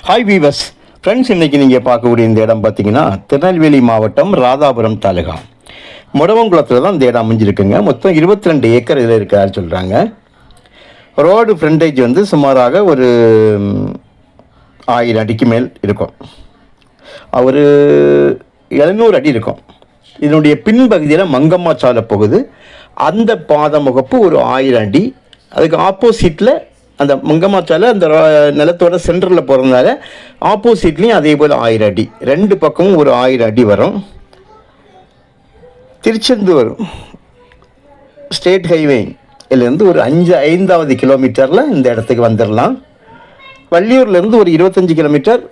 Hi viewers friends, இன்றைக்கி நீங்கள் பார்க்கக்கூடிய இந்த இடம் பார்த்தீங்கன்னா திருநெல்வேலி மாவட்டம் ராதாபுரம் தாலுகா முடவங்குளத்தில் தான் இந்த இடம் அமைஞ்சிருக்குங்க. மொத்தம் 22 ஏக்கர் இதில் இருக்காரு சொல்கிறாங்க. ரோடு ஃப்ரண்டேஜ் வந்து சுமாராக ஒரு 1000 அடிக்கு மேல் இருக்கும். ஒரு 700 அடி இருக்கும். இதனுடைய பின்பகுதியில் மங்கம்மா சாலை போகுது. அந்த பாத முகப்பு ஒரு 1000 அடி. அதுக்கு ஆப்போசிட்டில் அந்த மங்கம்மா சாலை அந்த நிலத்தோட சென்டரில் போகிறதுனால ஆப்போசிட்லேயும் அதே போல் 1000 அடி. ரெண்டு பக்கமும் ஒரு 1000 அடி வரும். திருச்செந்தூர் ஸ்டேட் ஹைவே இதுலேருந்து ஒரு 5வது கிலோமீட்டரில் இந்த இடத்துக்கு வந்துடலாம். வள்ளியூர்லேருந்து ஒரு 25 கிலோமீட்டர்.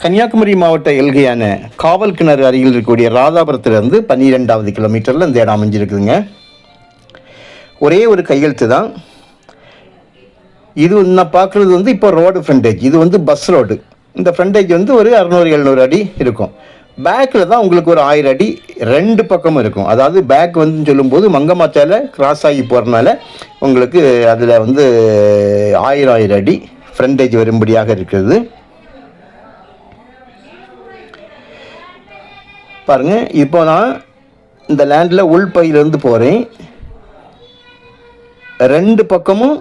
கன்னியாகுமரி மாவட்ட எல்கையான காவல் கிணறு அருகில் இருக்கக்கூடிய ராதாபுரத்துலேருந்து 12வது கிலோமீட்டரில் இந்த இடம் அமைஞ்சிருக்குதுங்க. ஒரே ஒரு கையெழுத்து தான். இது நான் பார்க்குறது வந்து இப்போ ரோடு ஃப்ரண்டேஜ். இது வந்து பஸ் ரோடு. இந்த ஃப்ரண்டேஜ் வந்து ஒரு 600-700 அடி இருக்கும். பேக்கில் தான் உங்களுக்கு ஒரு 1000 அடி ரெண்டு பக்கமும் இருக்கும். அதாவது பேக் வந்து சொல்லும்போது மங்கம்மாச்சால கிராஸ் ஆகி போகிறதுனால உங்களுக்கு அதில் வந்து 1000 அடி ஃப்ரண்டேஜ் வரும்படியாக இருக்கிறது. பாருங்கள், இப்போ நான் இந்த லேண்டில் உள்பகுதியிலேருந்து போகிறேன். ரெண்டு பக்கமும்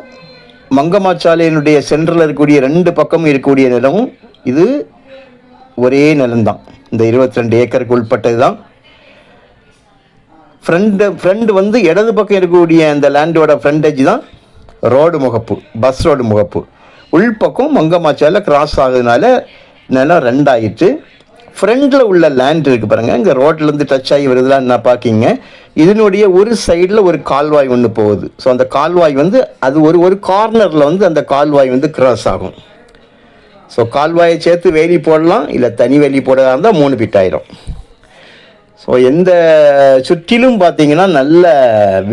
மங்கம்மாச்சாலையினுடைய சென்டரில் இருக்கக்கூடிய ரெண்டு பக்கமும் இருக்கக்கூடிய நிலமும் இது ஒரே நிலம்தான். இந்த 22 ஏக்கருக்கு உட்பட்டது தான். ஃப்ரண்ட் வந்து இடது பக்கம் இருக்கக்கூடிய அந்த லேண்டோட ஃப்ரண்டேஜ் தான் ரோடு முகப்பு, பஸ் ரோடு முகப்பு. உள்பக்கம் மங்கம்மாச்சாலை கிராஸ் ஆகுதுனால நிலம் ரெண்டாயிட்டு. ஃப்ரண்டில் உள்ள லேண்ட் இருக்குது பாருங்கள், இங்கே ரோட்லேருந்து டச் ஆகி வருதுலாம் என்ன பார்க்கிங்க. இதனுடைய ஒரு சைடில் ஒரு கால்வாய் ஒன்று போகுது. ஸோ அந்த கால்வாய் வந்து அது ஒரு கார்னரில் வந்து அந்த கால்வாய் வந்து கிராஸ் ஆகும். ஸோ கால்வாயை சேர்த்து வேலி போடலாம், இல்லை தனி வேலி போடுறதா இருந்தால் 3 ஃபீட் ஆயிரும். ஸோ எந்த சுற்றிலும் பார்த்திங்கன்னா நல்ல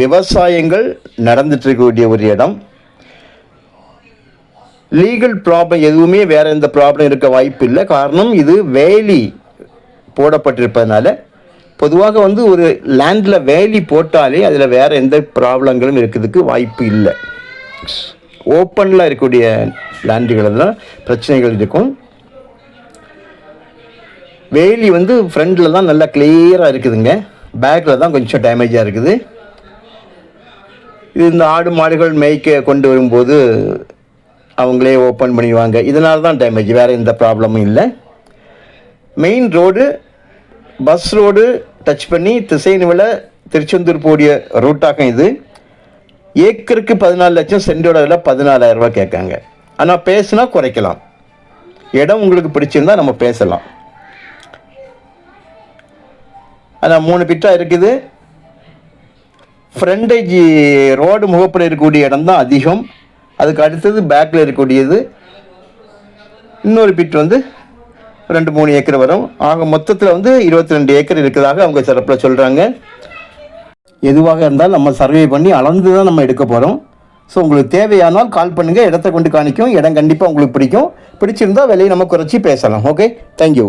விவசாயங்கள் நடந்துட்டுருக்கக்கூடிய ஒரு இடம். லீகல் ப்ராப்ளம் எதுவுமே வேறு எந்த ப்ராப்ளம் இருக்க வாய்ப்பு இல்லை. காரணம் இது வேலி போடப்பட்டிருப்பதனால. பொதுவாக வந்து ஒரு லேண்டில் வேலி போட்டாலே அதில் வேறு எந்த ப்ராப்ளங்களும் இருக்கிறதுக்கு வாய்ப்பு இல்லை. ஓப்பனில் இருக்கக்கூடிய லேண்டுகளில் தான் பிரச்சனைகள் இருக்கும். வேலி வந்து ஃப்ரண்டில் தான் நல்லா கிளியராக இருக்குதுங்க. பேக்கில் தான் கொஞ்சம் டேமேஜாக இருக்குது. இது இந்த ஆடு மாடுகள் மேய்க்க கொண்டு வரும்போது அவங்களே ஓப்பன் பண்ணிடுவாங்க. இதனால தான் டேமேஜ், வேறு எந்த ப்ராப்ளமும் இல்லை. Main road bus road touch பண்ணி திசைநிலை திருச்செந்தூர் போடிய ரூட்டாக இது. ஏக்கருக்கு 14 லட்சம், சென்டோட விலை 14,000 ரூபா கேட்காங்க. ஆனால் பேசுனா குறைக்கலாம். இடம் உங்களுக்கு பிடிச்சிருந்தா நம்ம பேசலாம். ஆனால் 3 ஃபீட்டாக இருக்குது. ஃப்ரண்டேஜ் ரோடு முகப்பில் இருக்கக்கூடிய இடம் தான் அதிகம். அதுக்கு அடுத்தது பேக்கில் இருக்கக்கூடியது இன்னொரு பிட் வந்து 2-3 ஏக்கர் வரும். ஆக மொத்தத்தில் வந்து 22 ஏக்கர் இருக்கிறதாக அவங்க சிறப்பில் சொல்கிறாங்க. எதுவாக இருந்தாலும் நம்ம சர்வே பண்ணி அளந்து தான் நம்ம எடுக்க போகிறோம். ஸோ உங்களுக்கு தேவையானால் கால் பண்ணுங்கள், இடத்த கொண்டு காணிக்கும். இடம் கண்டிப்பாக உங்களுக்கு பிடிக்கும். பிடிச்சிருந்தால் விலையை நம்ம குறைச்சி பேசலாம். Okay, thank you.